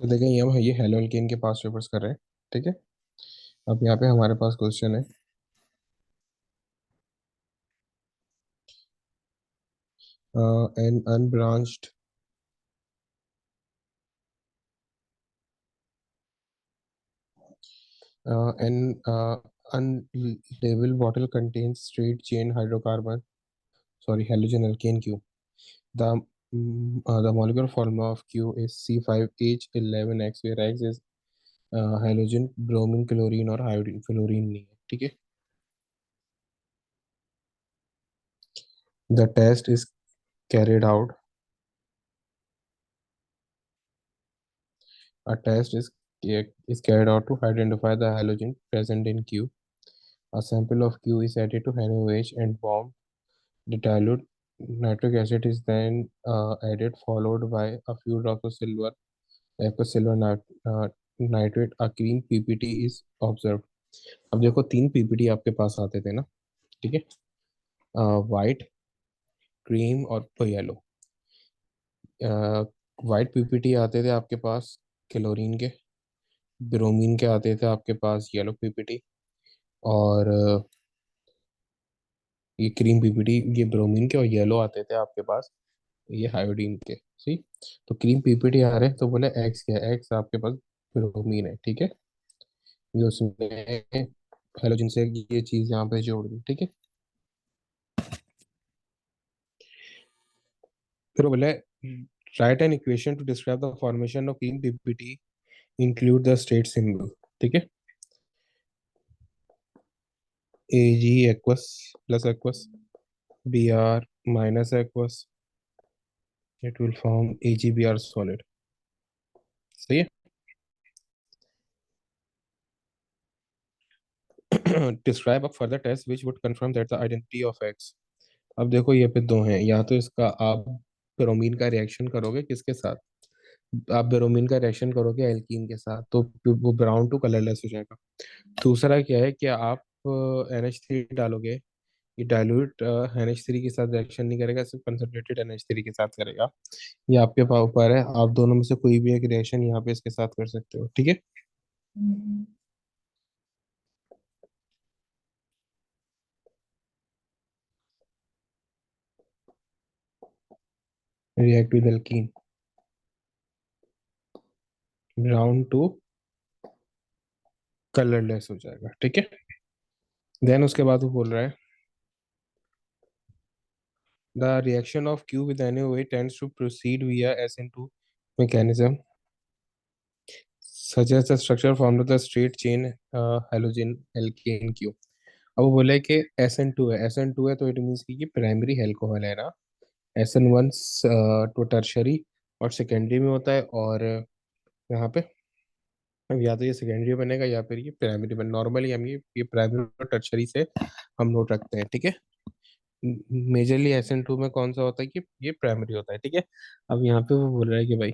अच्छा देखें, ये हम ये हेलो एल्केन के पास पेपर्स कर रहे हैं। ठीक है। अब यहाँ पे हमारे पास क्वेश्चन है। An unbranched an unlabelled bottle contains straight chain hydrocarbon, sorry halogen alkane Q. The the molecular formula of Q is C5H11X, where X is halogen, bromine, chlorine और iodine, फ्लोरीन नहीं है। ठीक है। The test is carried out. A test is carried out to identify the halogen present in Q. A sample of Q is added to NaOH and warmed. The dilute nitric acid is then added, followed by a few drops of silver, aqueous silver nitrate. A clean PPT is observed. अब देखो, तीन PPT आपके पास आते थे ना। ठीक है। White, cream और येलो। वाइट पीपीटी आते थे आपके पास क्लोरीन के, ब्रोमीन के आते थे आपके पास येलो पीपीटी, और ये क्रीम पीपीटी, ये ब्रोमीन के, और येलो आते थे आपके पास ये हायोडीन के। सी, तो क्रीम पीपीटी आ रहे हैं, तो बोले एक्स क्या है, एक्स आपके पास ब्रोमीन है। ठीक है। ये उसमें हेलोजन से ये चीज यहाँ पे जोड़ दी। ठीक है। फिर बोले write an equation to describe the formation of cream PPT, include the state symbol. ठीक है। A G aqueous plus aqueous, B R minus aqueous, it will form A G B R solid. सही है। Describe a further test which would confirm that the identity of X. अब देखो, ये पे दो हैं, या तो इसका आप ब्रोमीन का रिएक्शन करोगे किसके साथ, आप ब्रोमीन का रिएक्शन करोगे एल्कीन के साथ, तो वो ब्राउन टू कलरलेस हो जाएगा। दूसरा क्या है कि आप NH3 डालोगे, ये डाइल्यूट NH3 के साथ रिएक्शन नहीं करेगा, सिर्फ कंसंट्रेटेड NH3 के साथ करेगा। ये आपके पास ऊपर है, आप दोनों में से कोई भी एक रिएक्शन यहाँ पे इसके साथ कर सकते हो। ठीक है। React with alkene, brown to colourless हो जाएगा। ठीक है। देन उसके बाद वो बोल रहा है the reaction of Q with NaOH tends to proceed via SN2 mechanism, such as the structure formed of the straight chain halogen alkane Q। अब वो बोला है कि SN2 है, SN2 है तो इट मीन्स कि ये प्राइमरी एल्कोहल है ना। SN1 तो टर्शरी और सेकेंडरी में होता है, और यहाँ पे अब या तो ये सेकेंडरी बनेगा या फिर ये प्राइमरी बन, नॉर्मली हम ये प्राइमरी और टर्शरी से हम नोट रखते हैं। ठीक है। मेजरली SN2 में कौन सा होता है कि ये प्राइमरी होता है। ठीक है। अब यहाँ पे वो बोल रहा है कि भाई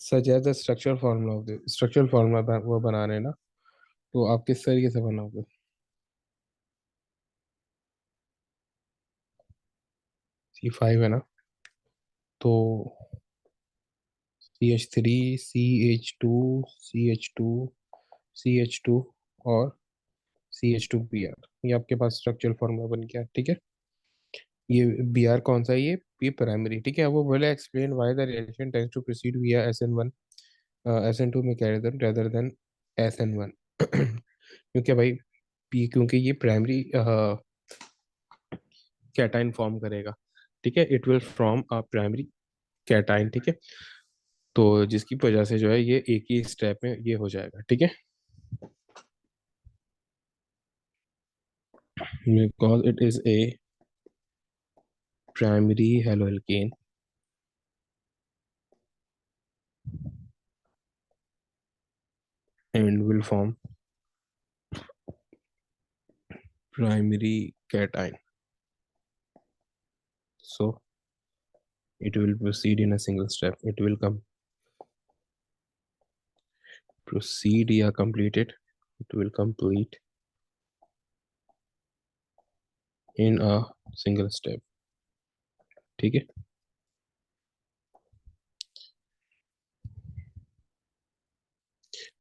such as the structural formula of the structural formula वो बनाने ना, तो आप किस तरीके से बनाओगे। C5 है ना, तो CH3, CH2, CH2, और CH2Br, ये आपके पास स्ट्रक्चरल फार्मूला बन गया। ठीक है। ये Br कौन सा है, ये प्राइमरी। ठीक है। अब वो बोले explain why the reaction tends to proceed via SN1 SN2 mechanism rather than SN1। क्योंकि भाई क्योंकि ये प्राइमरी कैटाइन फॉर्म करेगा। ठीक है। It will form a primary cation. ठीक है। तो जिसकी वजह से जो है ये एक ही स्टेप में ये हो जाएगा। ठीक है। Because it is a primary haloalkane and will form primary cation, so it will proceed in a single step, it will come proceed या complete it will complete in a single step। ठीक है।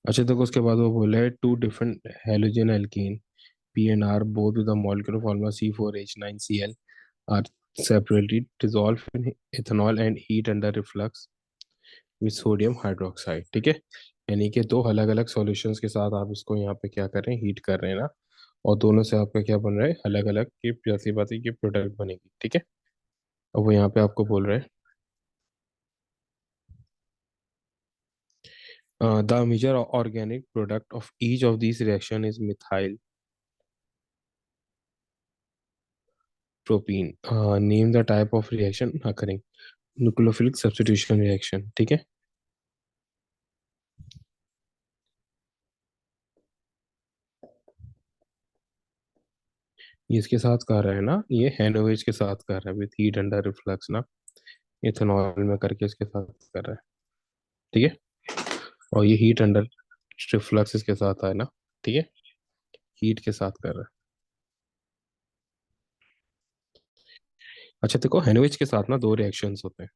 अच्छा देखो उसके बाद वो बोला है two different halogen alkene P and R both with the molecular formula C4H9Cl are separately dissolved in ethanol and heat under reflux with sodium hydroxide, ठीक है। यानी कि दो अलग अलग सॉल्यूशंस के साथ आप इसको यहाँ पे क्या कर रहे हैं, हीट कर रहे हैं ना, और दोनों से आपका क्या बन रहा है, अलग अलग की जैसी बात है कि प्रोडक्ट बनेगी, ठीक है। अब वो यहाँ पे आपको बोल रहे हैं the major organic product of each of this reaction is methyl propene, name the type of reaction occurring nucleophilic substitution reaction, ठीक है। ये इसके साथ कर रहा है ना, ये हैनोवेज के साथ कर रहा है विथ हीट अंडर रिफ्लक्स ना, इथेनॉल में करके इसके साथ कर रहा है, ठीक है। और ये हीट अंडर रिफ्लक्स इसके साथ है ना, ठीक है, हीट के साथ कर रहा है। अच्छा देखो हैनोवेज के साथ ना दो रिएक्शंस होते हैं।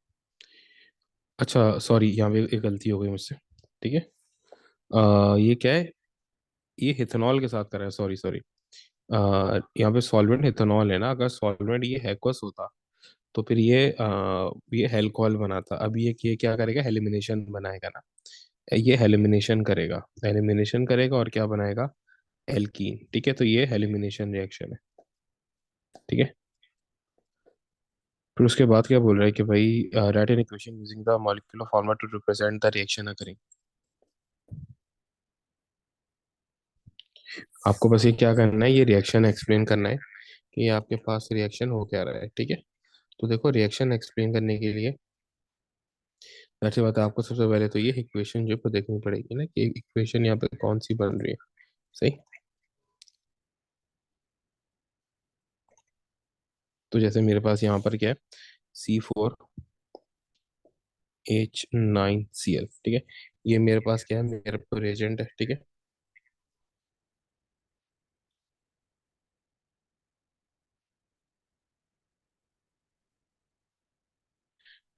अच्छा सॉरी, यहाँ पे एक गलती हो गई मुझसे, ठीक है। ये क्या है, ये इथेनॉल के साथ कर रहा है, सॉरी सॉरी। यहाँ पे सॉल्वेंट इथेनॉल है ना, अगर सॉल्वेंट ये हैक्वस होता तो फिर ये अल्कोहल बनाता। अब ये क्या करेगा, एलिमिनेशन बनाएगा ना, ये एलिमिनेशन करेगा, एलिमिनेशन करेगा और क्या बनाएगा, एल्कीन, ठीक है। तो ये एलिमिनेशन रिएक्शन है, ठीक है। फिर उसके बाद क्या बोल रहा है कि भाई write an equation using the molecular formula to represent the reaction occurring. आपको बस ये क्या करना है, ये रिएक्शन एक्सप्लेन करना है कि ये आपके पास रिएक्शन हो क्या रहा है, ठीक है। तो देखो रिएक्शन एक्सप्लेन करने के लिए ऐसी बात है, आपको सबसे पहले तो ये इक्वेशन जो है देखनी पड़ेगी ना कि इक्वेशन यहाँ पे कौन सी बन रही है, सही। तो जैसे मेरे पास यहाँ पर क्या है, C4H9Cl, ठीक है। ये मेरे पास क्या है, मेरे पास रिएजेंट है, ठीक है।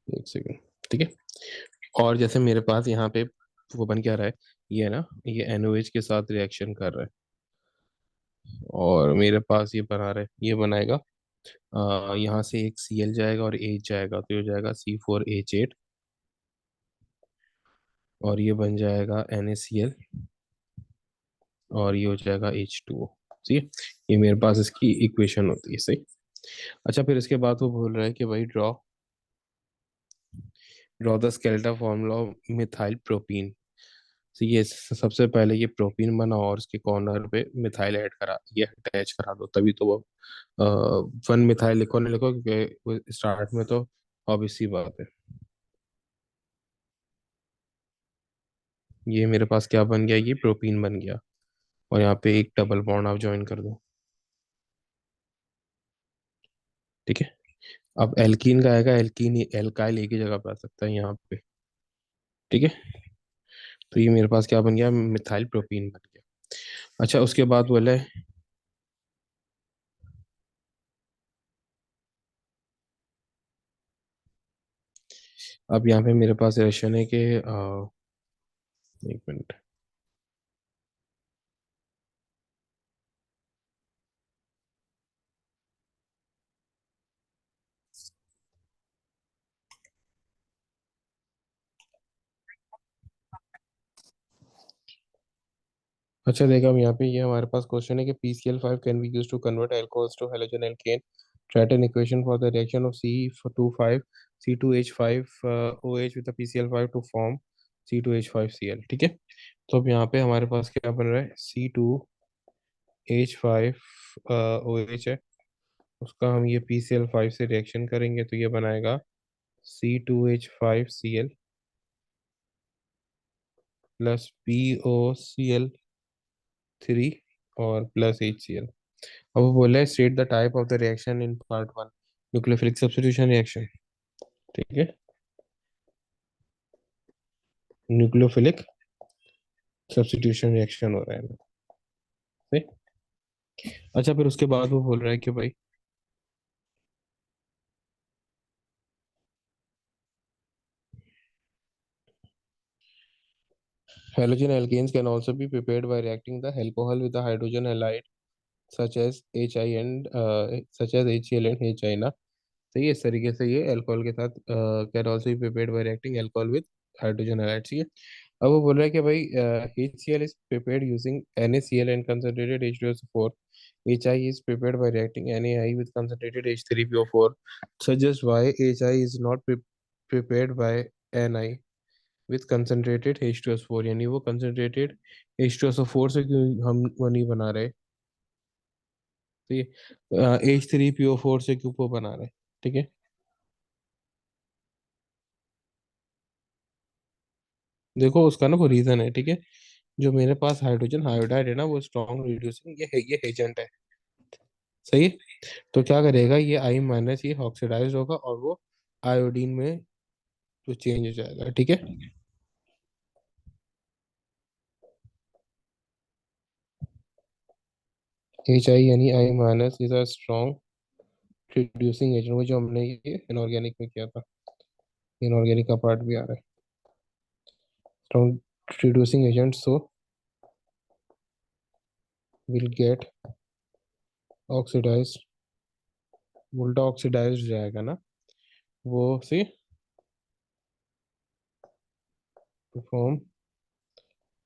एक सेकेंड, ठीक है। और जैसे मेरे पास यहाँ पे वो बन क्या रहा है, ये है ना, ये NOH के साथ रिएक्शन कर रहा है, और मेरे पास ये बना रहा है, ये बनाएगा यहाँ से एक Cl जाएगा और H जाएगा, तो ये हो जाएगा C4H8, और ये बन जाएगा NaCl, और ये हो जाएगा H2O, ठीक है। ये मेरे पास इसकी इक्वेशन होती है, सही। अच्छा फिर इसके बाद वो बोल रहा है कि भाई draw the skeletal formula of methyl propene. तो ये सबसे पहले ये प्रोपीन बना और उसके कॉर्नर पे मिथाइल ऐड करा, ये अटैच करा दो, तभी तो वो वन मिथाइल लिखो ना लिखो, क्योंकि स्टार्ट में तो ऑब्वियस सी बात है। ये मेरे पास क्या बन गया, ये प्रोपीन बन गया, और यहाँ पे एक डबल बॉन्ड आप ज्वाइन कर दो, ठीक है। अब एल्कीन का आएगा, एल्कीन एल्काइल एक ही जगह पे आ सकता है यहाँ पे, ठीक है। तो ये मेरे पास क्या बन गया, मिथाइल प्रोपीन बन गया। अच्छा उसके बाद बोले, अब यहाँ पे मेरे पास रेशन है कि एक मिनट। अच्छा देखा, अब यहाँ पे ये हमारे पास क्वेश्चन है कि PCl5 can be use to convert alcohols to halogen alkane, write an equation for the reaction of C25 C2H5 OH with PCl5 to form C2H5Cl, ठीक है। तो अब यहाँ पे हमारे पास क्या बन रहा है, C2H5 OH है, उसका हम ये PCl5 से रिएक्शन करेंगे तो ये बनाएगा C2H5Cl प्लस POCl3 और प्लस HCl। अब वो बोला है state the type of the reaction in part 1, nucleophilic substitution reaction, ठीक है, न्यूक्लियोफिलिक सब्स्टिट्यूशन रिएक्शन हो रहा है ना, सही। अच्छा फिर उसके बाद वो बोल रहा है कि भाई Halogen alkanes can also be prepared by reacting the alcohol with the hydrogen halide such as HI and such as HCl and HI ना। सही है, इस तरीके से ये अल्कोहल के साथ can also be prepared by reacting alcohol with hydrogen hydride. ठीक है। अब वो बोल रहा है कि भाई HCl is prepared using NaCl and concentrated H2SO4। HI is prepared by reacting NaI with concentrated H3PO4। Suggest why HI is not prepared by Ni with concentrated H2SO4, यानी वो concentrated H2SO4 से क्यों हम वो नहीं बना रहे। तो ये H3PO4 से क्यों वो बना रहे। ठीक है। देखो उसका ना वो रीजन है। ठीक है। जो मेरे पास हाइड्रोजन हाइड्राइड है ना, वो स्ट्रॉन्ग रिड्यूसिंग ये एजेंट है। सही है। तो क्या करेगा ये आई माइनस, ये ऑक्सीडाइज होगा और वो आयोडीन में तो चेंज हो जाएगा। ठीक है। HI यानी I minus is a strong reducing agent, वो जो हमने ये इनऑर्गेनिक में किया था। इनऑर्गेनिक का पार्ट भी आ रहा है। Strong reducing agent so will get oxidise, उल्टा ऑक्सीडाइज जाएगा ना वो, सी टू फॉर्म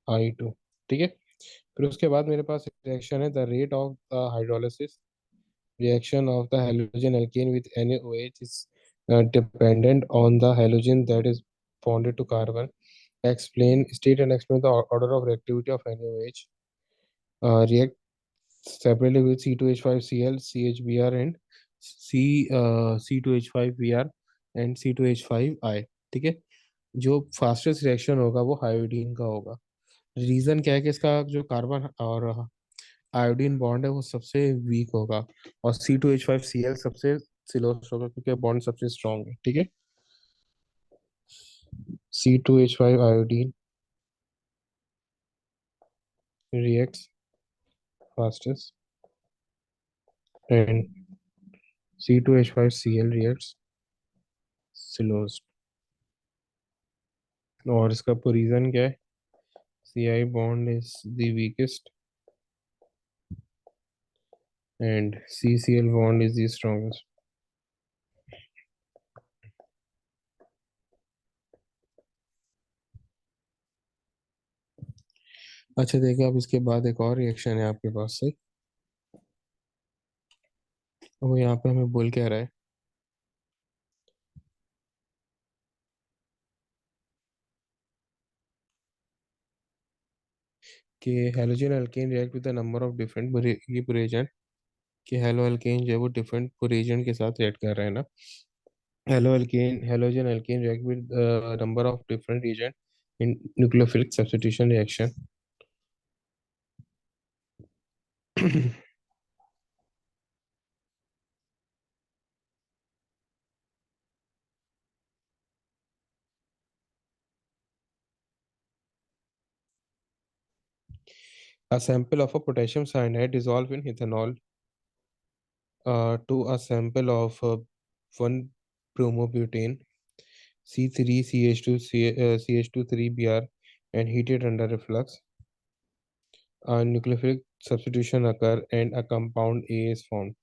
I2। ठीक है। फिर उसके बाद मेरे पास रिएक्शन है the rate of the hydrolysis reaction of the halogen alkane with NaOH is dependent on the halogen that is bonded to carbon। State and explain the order of reactivity of NaOH। React separately with C2H5Cl, CHBr and C2H5Br and C2H5I। ठीक है। जो fastest reaction होगा वो iodine का होगा। Reason क्या है कि इसका जो कार्बन और आयोडीन बॉन्ड है वो सबसे वीक होगा, और C2H5Cl सबसे स्लोएस्ट होगा क्योंकि बॉन्ड सबसे स्ट्रांग है। ठीक है। C2H5 iodine reacts fastest and C2H5Cl reacts slowest। और इसका रीजन क्या है। Ci bond is the weakest and CCl bond is the strongest। अच्छा देखिए, अब इसके बाद एक और रिएक्शन है आपके पास से। वो यहाँ पे हमें बोल क्या रहा है कि halogen alkane react with the number of different reagent, कि हेलो अल्केन जो है वो डिफरेंट रिएजेंट के साथ रिएक्ट कर रहे हैं ना। Hello alkane halogen alkane react with number of different reagent in nucleophilic substitution reaction. A sample of a potassium cyanide dissolved in ethanol to a sample of 1 bromobutane C3CH2 CH23Br and heated under reflux, a nucleophilic substitution occur and a compound A is formed।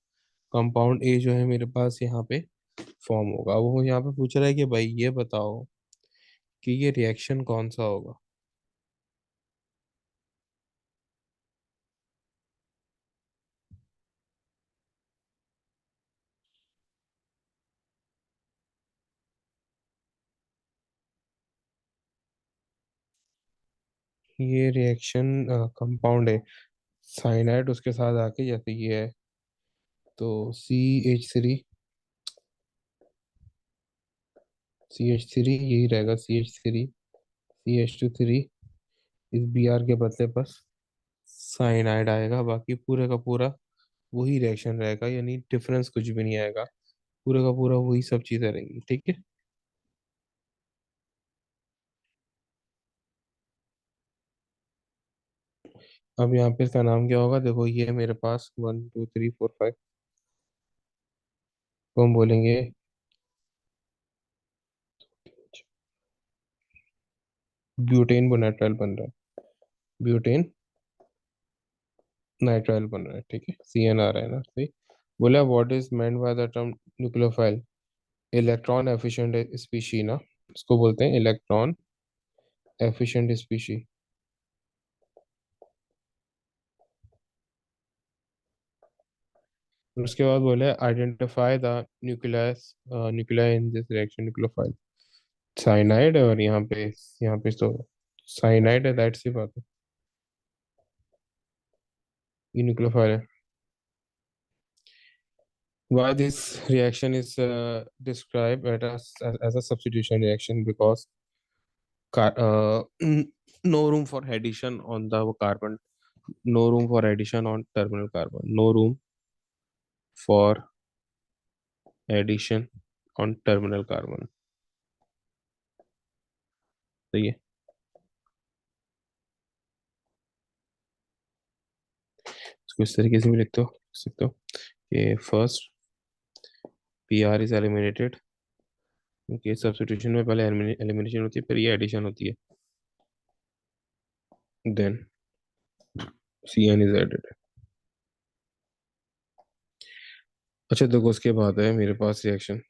Compound A जो है मेरे पास यहाँ पे form होगा। वो यहाँ पे पूछ रहा है कि भाई ये बताओ कि ये रिएक्शन कौन सा होगा। ये रिएक्शन कंपाउंड है, साइनाइड उसके साथ आके जैसे ये है, तो CH3, CH3 यही रहेगा, CH3 CH23, इस Br के बदले बस साइनाइड आएगा, बाकी पूरे का पूरा वही रिएक्शन रहेगा, यानी डिफरेंस कुछ भी नहीं आएगा। पूरे का पूरा वही सब चीजें रहेंगी। ठीक है। अब यहाँ पे इसका नाम क्या होगा, देखो ये मेरे पास 1 2 3 4 5 को हम बोलेंगे ब्यूटेन बोनेट्राइल बन रहा है। ब्यूटेन नाइट्राइल बन रहा है, ठीक है, सी एन आ रहा है ना, सही। बोला what is meant by the term nucleophile. Electron efficient species ना, इसको बोलते हैं इलेक्ट्रॉन एफिशिएंट स्पीशी। उसके बाद बोले identify the nucleus nuclear in this reaction nucleophile. Cyanide, और यहाँ पे तो साइनाइड है, दैट सी बात है, ये न्यूक्लियोफाइल है। Why this reaction is described as a substitution reaction? Because no room for addition on the carbon, no room for addition on terminal carbon, no room for addition on terminal carbon. सही है। इसको इस तरीके से भी लिख सकते हो कि first P R is eliminated, क्योंकि सब्स्टिट्यूशन में पहले एलिमिनेशन होती है, फिर ये एडिशन होती है, then C N is added. अच्छा देखो, उसके बाद है मेरे पास reaction,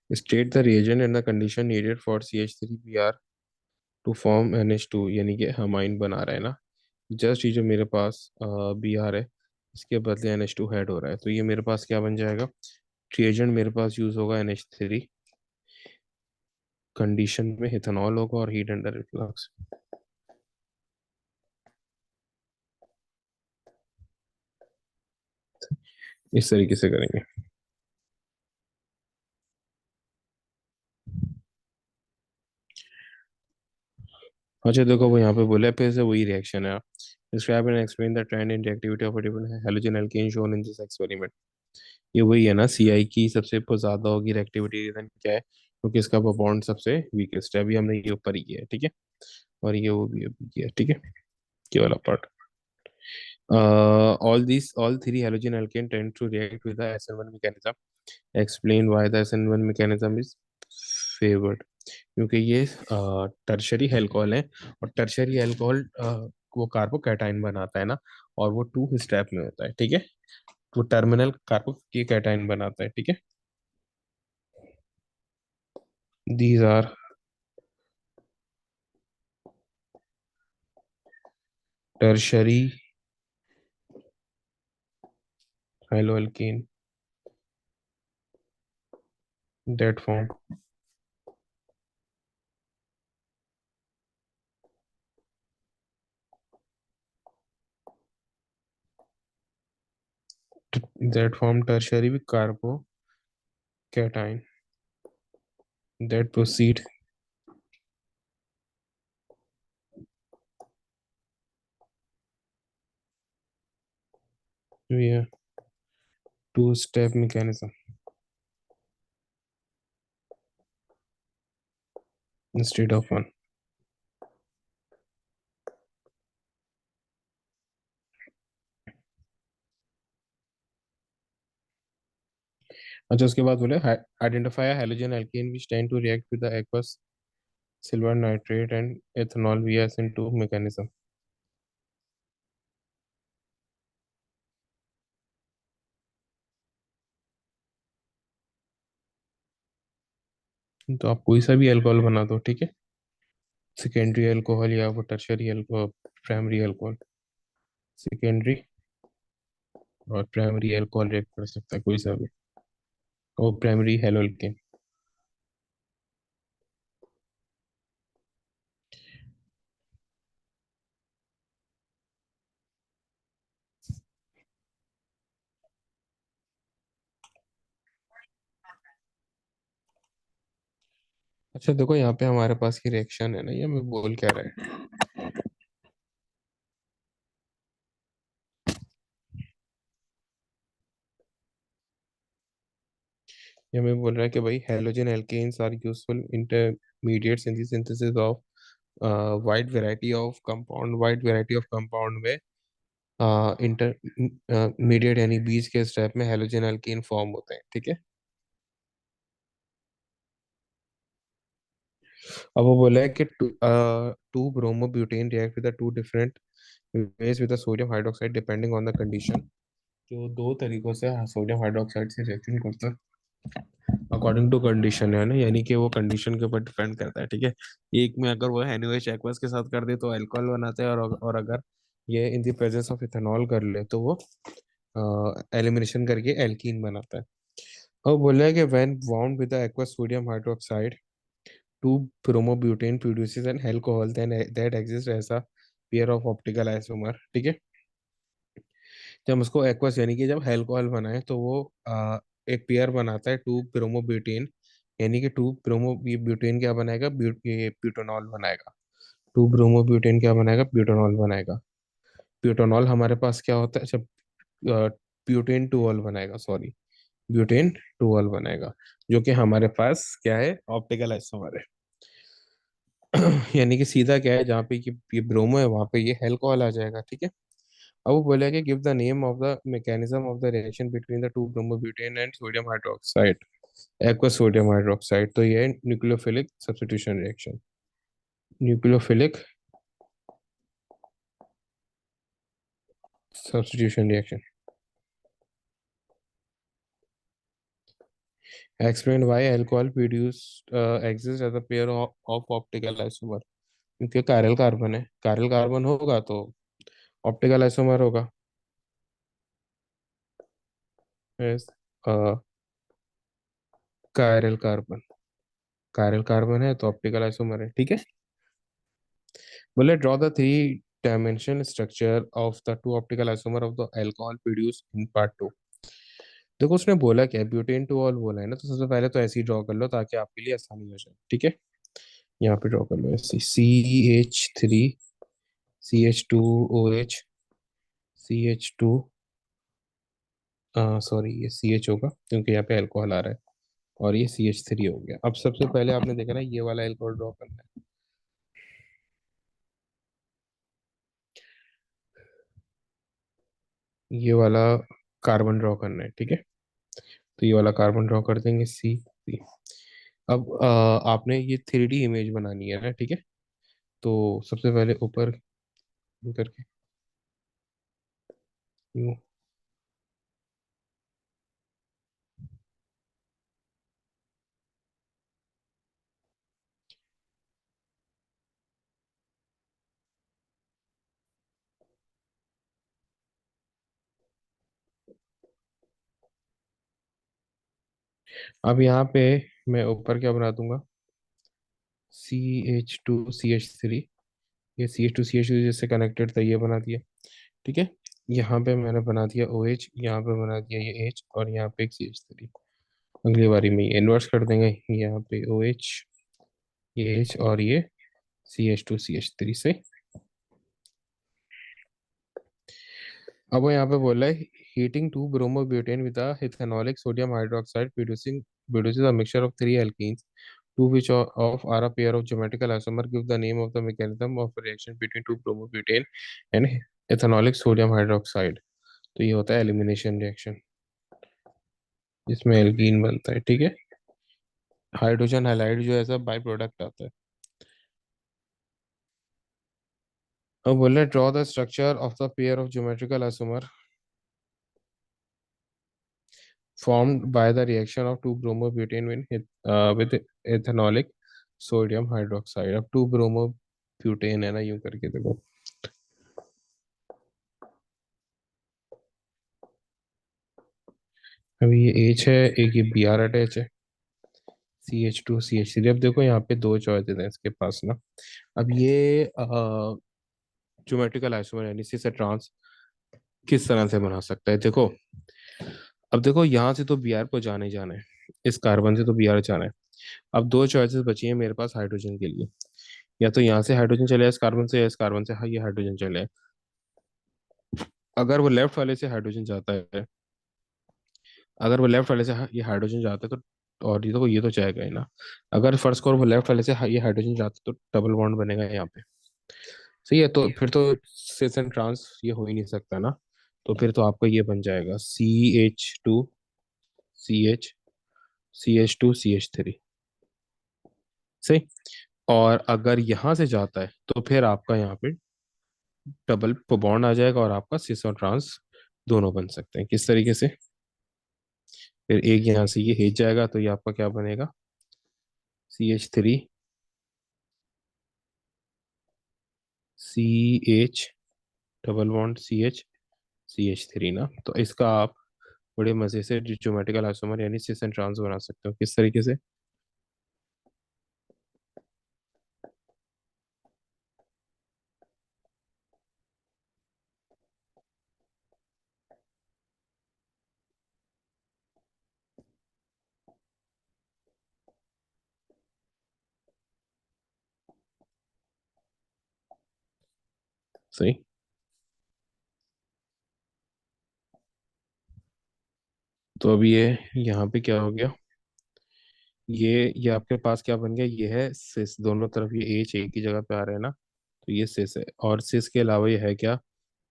state the reagent and the condition needed for CH3Br to form NH2, यानी कि हमाइन बना रहा है ना, जस्ट ये जो मेरे पास बी आर है, इसके बदले NH2 हेड हो रहा है, तो ये मेरे पास क्या बन जाएगा, रिएजेंट मेरे पास यूज होगा NH3, कंडीशन में इथेनॉल होगा और हीट अंडर रिफ्लक्स। इस तरीके से करेंगे। अच्छा देखो, वो यहाँ पे बोला है, फिर से वही रिएक्शन है। Describe and explain the trend in reactivity of a different halogen alkane shown in this experiment. ये वही है ना, CI की सबसे ज्यादा होगी रिएक्टिविटी, रीजन क्या है, क्योंकि इसका बॉन्ड सबसे वीकेस्ट है, अभी हमने ये ऊपर ही किया है, ठीक है, और ये वो भी अभी किया है, ठीक है, ये वाला part. All three halogen alkane tend to react with the SN1 mechanism. Explain why the SN1 mechanism is favored. क्योंकि ये टर्शरी अल्कोहल है, और टर्शरी अल्कोहल वो कार्बोकैटायन बनाता है ना, और वो 2 स्टेप में होता है, ठीक है, वो टर्मिनल कार्बोकैटायन बनाता है, ठीक है। These are tertiary haloalkane that form tertiary carbocation that proceed via 2 step mechanism instead of one। अच्छा उसके बाद बोले identify halogen alkane which tend to react with the aqueous silver nitrate and ethanol via SN2 mechanism। तो आप कोई सा भी alcohol बना दो, ठीक है, सेकेंडरी अल्कोहल या वो tertiary alcohol, primary alcohol, secondary और प्राइमरी अल्कोहल रिएक्ट कर सकता है कोई सा भी, और प्राइमरी हेलो एल्केन। अच्छा देखो, यहाँ पे हमारे पास की रिएक्शन है ना, ये हमें बोल क्या रहा है, ये हमें बोल रहा है कि भाई halogen alkanes are useful intermediates in the synthesis of wide variety of compound में इंटरमीडिएट यानी बीच के स्टेप में हेलोजन एल्केन फॉर्म होते हैं, ठीक है। अब वो बोला है कि two bromobutane react with two different ways with sodium hydroxide depending on the condition. जो दो तरीकों से सोडियम हाइड्रोक्साइड से रिएक्शन करता है अकॉर्डिंग टू कंडीशन, है ना, यानी कि वो कंडीशन के ऊपर डिपेंड करता है, ठीक है। एक में अगर वो NaOH एक्वस के साथ कर दे तो अल्कोहल बनाते हैं, और अगर ये in the presence of ethanol कर ले तो वो एलिमिनेशन करके एल्कीन बनाता है। और बोला है कि when bound with the aqueous sodium hydroxide two bromobutane produces an alcohol then that exist as a pair of optical isomer, ठीक है। जब उसको एक्वस यानी कि जब अल्कोहल बनाए तो वो एक पेयर बनाता है टू ब्रोमोब्यूटेन, यानी कि टू ब्रोमो ये ब्यूटेन क्या बनाएगा, ये ब्यूटानॉल बनाएगा। टू ब्रोमोब्यूटेन क्या बनाएगा, ब्यूटानॉल बनाएगा। ब्यूटानॉल हमारे पास क्या होता है, अच्छा, ब्यूटेन टूऑल बनाएगा, सॉरी, ब्यूटेन टूऑल बनाएगा, जो कि हमारे पास क्या है, ऑप्टिकल आइसोमर है। यानी कि सीधा क्या है, जहाँ पे ये ब्रोमो है वहां पे ये अल्कोहल आ जाएगा, ठीक है। अब वो बोला कि give the name of the mechanism of the reaction between the two bromobutane and sodium hydroxide, aqueous sodium hydroxide. तो ये है nucleophilic substitution reaction. Nucleophilic substitution reaction. Explain why alcohol produce exist as a pair of optical isomer. क्योंकि chiral carbon है, chiral carbon होगा तो optical isomer होगा। Yes, chiral carbon, chiral carbon है तो ऑप्टिकल आइसोमर है, ठीक है। बोले draw the three dimension structure of the two optical isomer of the alcohol produce in part two. देखो उसने बोला क्या है, ब्यूटेन टू ऑल बोला है ना, तो सबसे पहले तो ऐसे ही ड्रॉ कर लो ताकि आपके लिए आसानी हो जाए, ठीक है। यहाँ पे ड्रॉ कर लो ऐसे, CH3, CH2OH, CH2, सॉरी ये CH होगा क्योंकि यहाँ पे अल्कोहल आ रहा है, और ये CH3 हो गया। अब सबसे पहले आपने देखा ना, ये वाला अल्कोहल ड्रॉ करना है, ये वाला कार्बन ड्रॉ करना है, ठीक है। तो ये वाला कार्बन ड्रॉ कर देंगे, C। अब आपने ये 3D इमेज बनानी है ना, ठीक है। तो सबसे पहले ऊपर करके यूं। अब यहाँ पे मैं ऊपर क्या बना दूंगा, CH2CH3। ये CH2CH3 जिससे कनेक्टेड था ये बना दिया, ठीक है। यहाँ पे मैंने बना दिया OH, यहाँ पे बना दिया ये H, और यहाँ पे एक CH3। अगली बारी में ये इन्वर्स कर देंगे, यहाँ पे OH, ये H, और ये CH2CH3 से। अब वो यहाँ पे बोला है heating two bromobutane with ethanolic sodium hydroxide producing produces a mixture of three alkenes, two which of are a pair of geometrical isomer. Give the name of the mechanism of reaction between two bromobutane and ethanolic sodium hydroxide। तो ये होता है elimination reaction, जिसमें alkene बनता है, ठीक है। Hydrogen halide जो है सब बाई प्रोडक्ट आता है। अब बोले draw the structure of the pair of geometrical isomer formed by the reaction of two bromobutane with ethanolic sodium hydroxide. अब टू ब्रोमोब्यूटेन है ना, यूं करके देखो। अभी ये H है, एक ये Br अटैच है, CH2CH3। अब देखो यहाँ पे दो चॉइसेस हैं इसके पास ना। अब ये ज्योमेट्रिकल आइसोमर यानी इसे ट्रांस किस तरह से बना सकता है, देखो। अब देखो यहाँ से तो Br को जाने जाना है, इस कार्बन से तो Br जाना है। अब दो चॉइसेस बची हैं मेरे पास हाइड्रोजन के लिए, या तो यहाँ से हाइड्रोजन चले इस कार्बन से, या इस कार्बन से हाँ ये हाइड्रोजन चले। अगर वो लेफ्ट वाले से हाइड्रोजन जाता है, अगर वो लेफ्ट वाले से ये हाइड्रोजन जाता है तो, और ये तो जाएगा ही ना। अगर फर्स्ट को वो लेफ्ट वाले से ये हाइड्रोजन जाता है तो डबल बॉन्ड बनेगा यहाँ पे, सही है। तो फिर तो सिस एंड ट्रांस ये हो ही नहीं सकता ना। तो फिर तो आपका ये बन जाएगा CH2CH, CH2CH3, सही। और अगर यहाँ से जाता है तो फिर आपका यहाँ पे डबल बॉन्ड आ जाएगा और आपका सिस और ट्रांस दोनों बन सकते हैं। किस तरीके से? फिर एक यहाँ से ये हिट जाएगा तो ये आपका क्या बनेगा? CH3, CH, double bond CH, CH3 ना। तो इसका आप बड़े मजे से ज्योमेट्रिकल आइसोमर यानी सिस एंड ट्रांस बना सकते हो। किस तरीके से? सही। तो अब ये यहाँ पे क्या हो गया? ये आपके पास क्या बन गया? ये है सिस, दोनों तरफ ये एच एक ही जगह पे आ रहा है ना, तो ये सिस है। और सिस के अलावा ये है क्या?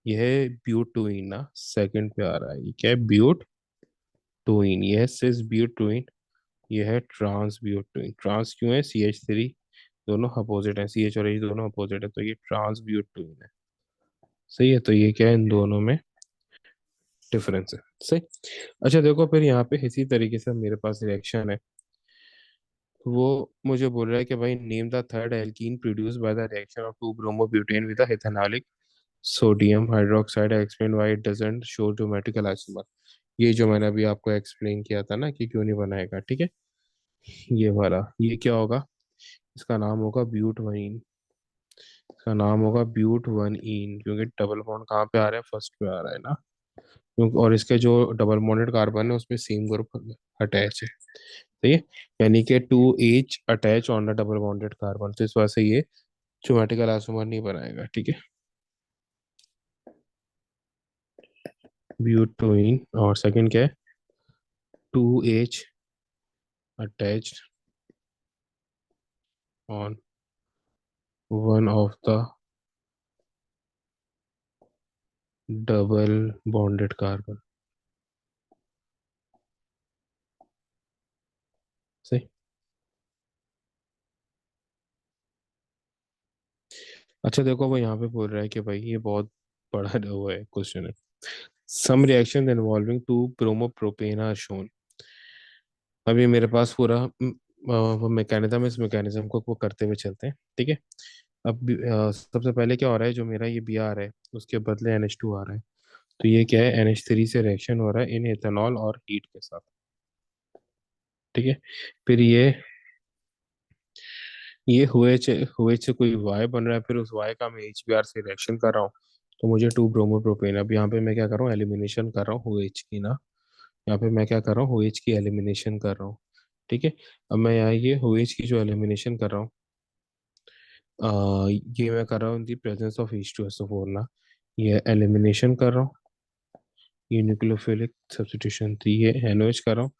ये है ब्यूटोइन ना, सेकंड पे आ रहा है। ये क्या है? ब्यूटोइन। ये है सिस ब्यूटोइन। ये है ट्रांस ब्यूटोइन। ट्रांस क्यों है? CH3 दोनों अपोजिट है, CH और H दोनों अपोजिट है, तो ये ट्रांस ब्यूटोइन है। सही है। तो ये क्या है? इन दोनों में डिफरेंस है। सही। अच्छा देखो, फिर यहाँ पे इसी तरीके से मेरे पास रिएक्शन है। वो मुझे बोल रहा है कि भाई name the third alkene produce by the reaction of two bromobutane with ethanolic sodium hydroxide. Explain why it doesn't show geometrical isomer. ये जो मैंने अभी आपको एक्सप्लेन किया था ना कि क्यों नहीं बनाएगा, ठीक है, ये वाला, ये क्या होगा? इसका नाम होगा ब्यूट वन। इसका नाम होगा ब्यूट वन इन, क्योंकि डबल बॉन्ड कहाँ पे आ रहा है? फर्स्ट पे आ रहा है ना। और इसके जो डबल बॉन्डेड कार्बन है उसमें सेम ग्रुप अटैच है। ठीक है। यानी कि 2H attach on the double bonded carbon, तो इस वजह से ये ज्योमेट्रिकल आइसोमर नहीं बनाएगा। ठीक है। ब्यूटोइन। और सेकंड क्या है? 2H attached on one of the double bonded carbon. सही। अच्छा देखो, वो यहाँ पे बोल रहा है कि भाई ये बहुत बड़ा वो है, क्वेश्चन है। Some reaction involving two bromopropane are shown. अभी मेरे पास पूरा वो मैकेनिज्म है, इस मैकेनिज्म को वो करते हुए चलते हैं। ठीक है। अब सबसे पहले क्या हो रहा है? जो मेरा ये Br है उसके बदले NH2 आ रहा है। तो ये क्या है? NH3 से रिएक्शन हो रहा है इन एथेनॉल और हीट के साथ। ठीक है। फिर ये हुए से कोई वाई बन रहा है, फिर उस वाई का मैं HBr से रिएक्शन कर रहा हूँ, तो मुझे टू ब्रोमोप्रोपेन। अब यहाँ पे मैं क्या कर रहा हूँ? एलिमिनेशन कर रहा हूँ OH की ना। यहाँ पे मैं क्या कर रहा हूँ? OH की एलिमिनेशन कर रहा हूँ। ठीक है। अब मैं यहाँ ये OH की जो एलिमिनेशन कर रहा हूँ, ये मैं कर रहा हूँ इन दी प्रेजेंस ऑफ H2SO4 ना। ये एलिमिनेशन कर रहा हूँ, ये न्यूक्लियोफिलिक सब्स्टिट्यूशन थी, ये NOH कर रहा हूँ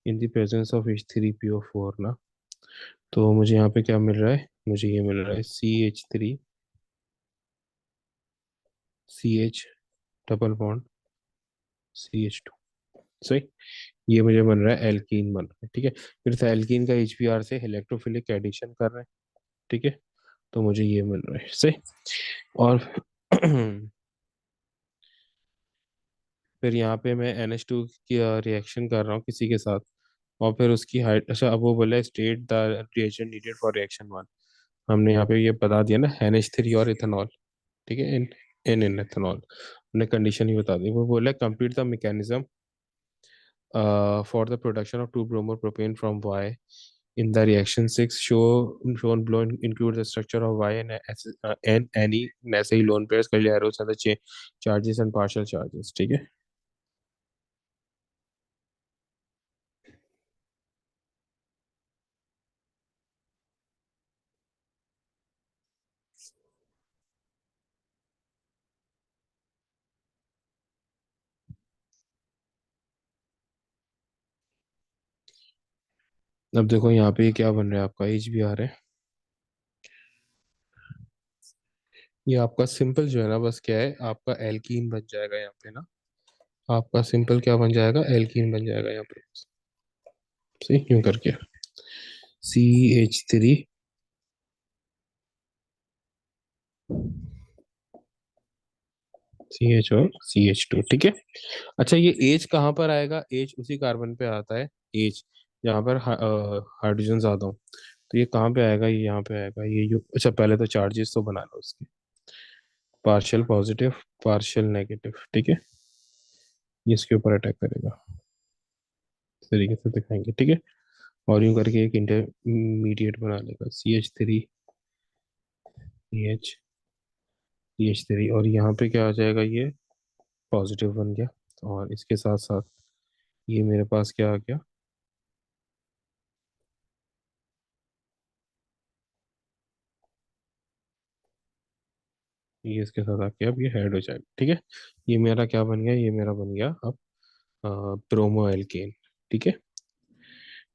इन दी प्रेजेंस ऑफ H3PO4 ना। तो मुझे यहाँ पे क्या मिल रहा है? मुझे ये मिल रहा है CH3CH डबल बॉन्ड CH2। सही। ये मुझे बन रहा है एल्कीन बन रहा है। ठीक है। फिर से एल्कीन का HBr से इलेक्ट्रोफिलिक एडिशन कर रहे हैं। ठीक है। तो मुझे ये मिल रहा है। सही। और फिर यहाँ पे मैं NH2 की रिएक्शन कर रहा हूँ किसी के साथ, और फिर उसकी हाइट, अच्छा अब वो बोला है state the reaction needed for reaction one. हमने यहाँ पे ये बता दिया ना, NH3 और इथेनॉल। ठीक है। इन इथेनॉल हमने कंडीशन ही बता दी। वो बोला complete the mechanism for the production of two bromo propane from Y in the reaction 6 shown below includes the structure of Y and any ऐसे ही lone pairs curly arrows and the charges and partial charges। ठीक है। अब देखो यहाँ पे क्या बन रहा है? आपका HBr है। ये आपका सिंपल जो है ना, बस क्या है, आपका एल्कीन बन जाएगा यहाँ पे ना। आपका सिंपल क्या बन जाएगा? एल्कीन बन जाएगा यहाँ पे। सही क्यों करके? CH3 CH और CH2, ठीक है। अच्छा, ये एच कहाँ पर आएगा? एच उसी कार्बन पे आता है। एच जहाँ पर हाइड्रोजन ज्यादा हो, तो ये कहाँ पे आएगा? ये यहाँ पे आएगा। ये जो, अच्छा पहले तो चार्जेस तो बना लो उसके। पार्शियल पॉजिटिव, पार्शियल नेगेटिव, ठीक है। ये इसके ऊपर अटैक करेगा, इस तरीके से दिखाएंगे, ठीक है। और यूं करके एक इंटरमीडिएट बना लेगा, CH3, CH3। और यहाँ पे क्या आ जाएगा? ये पॉजिटिव बन गया। और इसके साथ साथ ये मेरे पास क्या आ गया? ये इसके साथ आके अब ये हेड हो जाएगा, ठीक है। ये मेरा क्या बन गया? ये मेरा बन गया अब ब्रोमो एल्केन, ठीक है।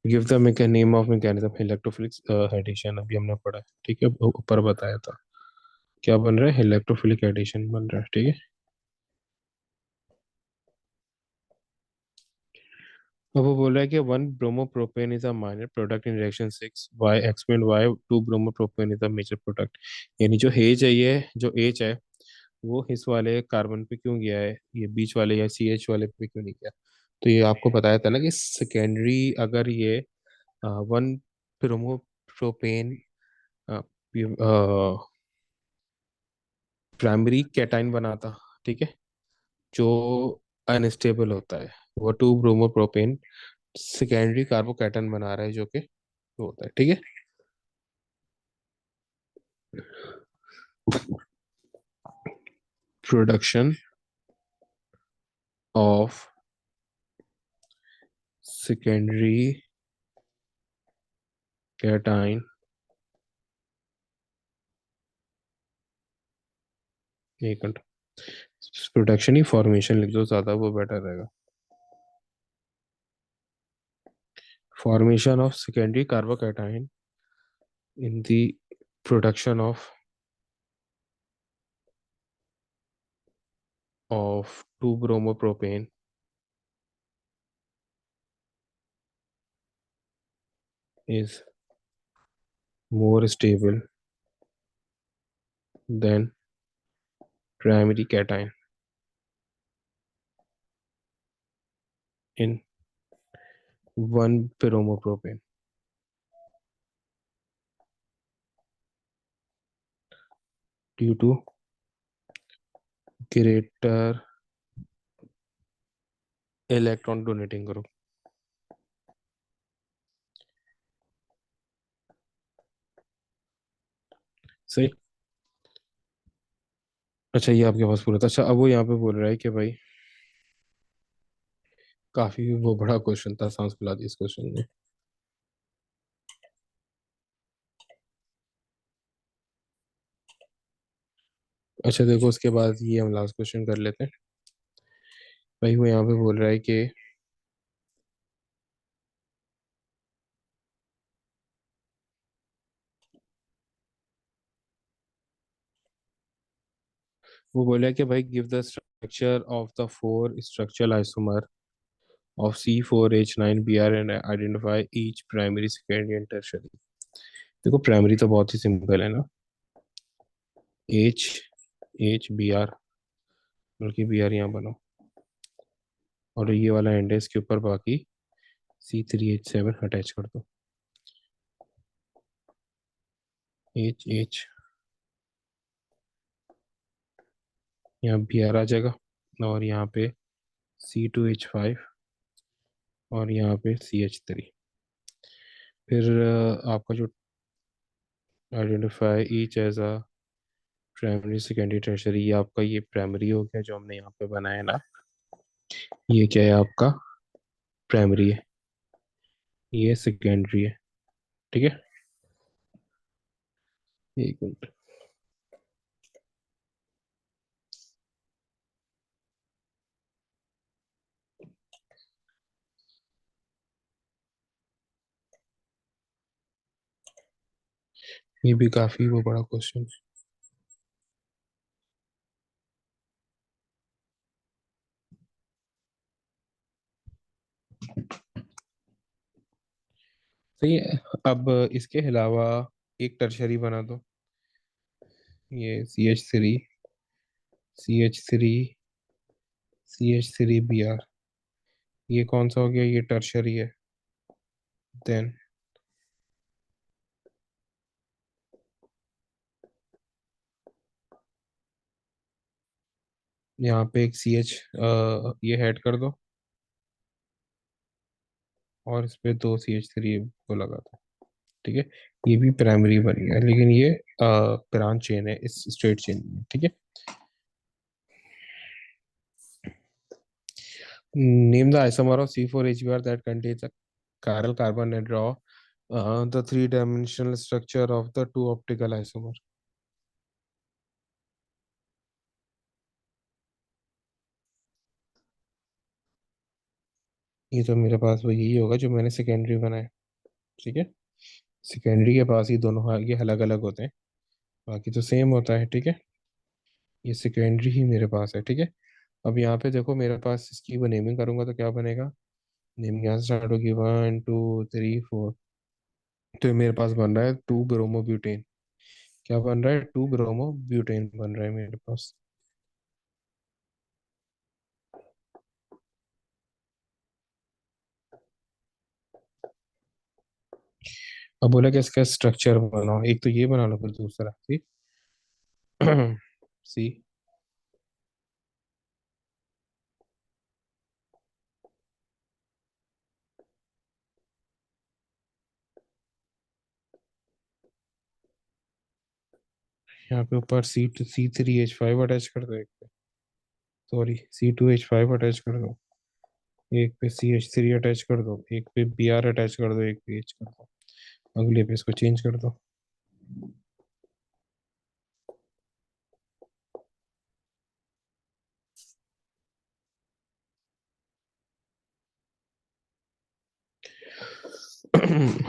Give the name of mechanism electrophilic addition, अभी हमने पढ़ा है, ठीक है, ऊपर बताया था। क्या बन रहा है? इलेक्ट्रोफिलिक एडिशन बन रहा है, ठीक है। अब वो बोल रहा है कि one bromopropane is a minor product in reaction six, why explain why two bromopropane is a major product. यानी जो हेज है, ये जो एच है, वो इस वाले कार्बन पे क्यों गया है, ये बीच वाले या CH वाले पे क्यों नहीं गया? तो ये आपको बताया था ना कि सेकेंडरी अगर ये वन ब्रोमोप्रोपेन प्राइमरी कैटाइन बनाता, ठीक है, जो अनस्टेबल होता है, वो टू ब्रोमोप्रोपेन सेकेंडरी कार्बोकैटायन बना रहा है, जो कि वो होता है, ठीक है। प्रोडक्शन ऑफ सेकेंडरी कैटाइन, एक मिनट, प्रोडक्शन ही फॉर्मेशन लिख दो, ज्यादा वो बेटर रहेगा। Formation of secondary carbocation in the production of two bromopropane is more stable than primary cation in 1 bromopropane due to greater electron donating group। सही। अच्छा, ये आपके पास पूरा था। अच्छा, अब वो यहाँ पे बोल रहा है कि भाई काफी वो बड़ा क्वेश्चन था, सांस फुला दी इस क्वेश्चन ने। अच्छा देखो, उसके बाद ये हम लास्ट क्वेश्चन कर लेते हैं। भाई वो यहाँ पे बोल रहा है कि वो बोला कि भाई give the structure of the four structural isomer of C4H9Br and identify each primary secondary and tertiary. देखो प्राइमरी तो बहुत ही सिंपल है ना, H H Br, बल्कि Br यहाँ बनाओ, और ये वाला एंड है इसके ऊपर, बाकी C3H7 अटैच कर दो। H यहाँ Br आ जाएगा, और यहाँ पे C2H5, और यहाँ पे CH3। फिर आपका जो identify each as a primary secondary tertiary, ये आपका ये प्राइमरी हो गया जो हमने यहाँ पे बनाया ना। ये क्या है आपका? प्राइमरी है, ये सेकेंडरी है, ठीक है। एक मिनट, ये भी काफी वो बड़ा क्वेश्चन है। सही है। अब इसके अलावा एक टर्शरी बना दो। ये CH3 ये कौन सा हो गया, ये टर्शरी है। देन यहाँ पे एक CH ये ऐड कर दो, और इस पे दो CH3 को लगा दो। ठीक है, ये भी प्राइमरी बन गया, लेकिन ये ब्रांच चेन है इस स्ट्रेट चेन में। ठीक है, name the isomer of C4H that contains a chiral carbon and draw the three-dimensional structure of the two optical isomer। ये तो मेरे पास वो यही होगा जो मैंने सेकेंडरी बनाया। ठीक है, सेकेंडरी के पास ही दोनों ये अलग अलग होते हैं, बाकी तो सेम होता है। ठीक है, ये सेकेंडरी ही मेरे पास है। ठीक है, अब यहाँ पे देखो मेरे पास इसकी वो नेमिंग करूंगा तो क्या बनेगा। नेमिंग यहाँ से स्टार्ट होगी, 1 2 3 4। तो ये मेरे पास बन रहा है 2 ब्रोमोब्यूटेन। क्या बन रहा है, 2 ब्रोमोब्यूटेन बन रहा है मेरे पास। अब बोला कि इसका स्ट्रक्चर बनाओ, एक तो ये बना लो, फिर दूसरा सी। सी, यहाँ पे ऊपर C3H5 अटैच कर दो एक पे, सॉरी C2H5 अटैच कर दो, एक पे CH3 अटैच कर दो, एक पे Br अटैच कर दो, एक पे H कर दो, अगले पे इसको चेंज कर दो।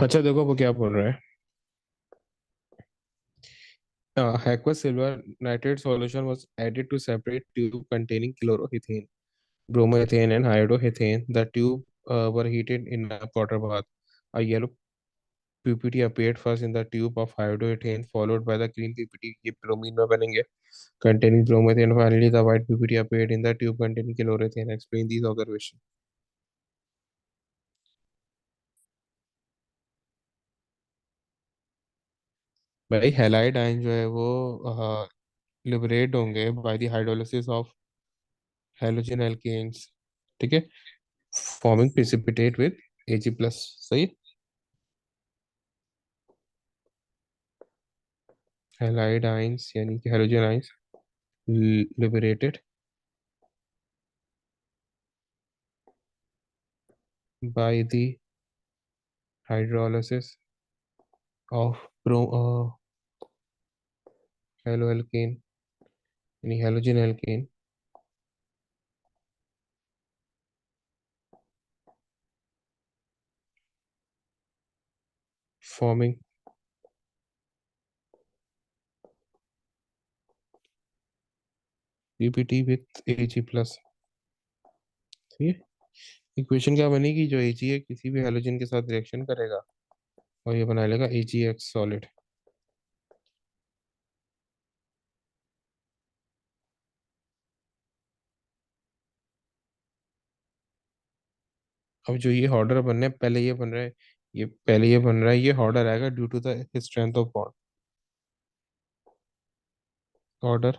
अच्छा देखो वो क्या बोल रहा है। Aqueous silver nitrate solution was added to separate tube containing chloroethane, bromoethane, and hydroethane. The tube were heated in a water bath. A yellow PPT appeared first in the tube of hydroethane, followed by the green PPT, ये bromine में बनेंगे, containing bromethane. Finally, the white PPT appeared in the tube containing chloroethane. Explain these observations। भाई halide ion जो है वो liberate होंगे by the hydrolysis of halogen alkanes. ठीक है, फॉर्मिंग प्रेसिपिटेट विद Ag+। सही। हैलाइड आयंस यानी कि halogen ions liberated by the hydrolysis of bro halo alkane यानी halogen alkane, forming PPT with Ag+। ठीक है, इक्वेशन क्या बनेगी, जो Ag है किसी भी हेलोजन के साथ रिएक्शन करेगा और ये बना लेगा AgX सॉलिड। अब जो ये ऑर्डर बन रहे हैं, पहले ये बन रहा है, ये पहले ये बन रहा है, ये ऑर्डर आएगा due to the strength of bond. Order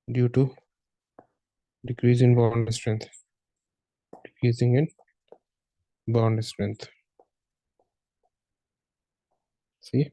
due to decrease in bond strength, decreasing in bond strength. C,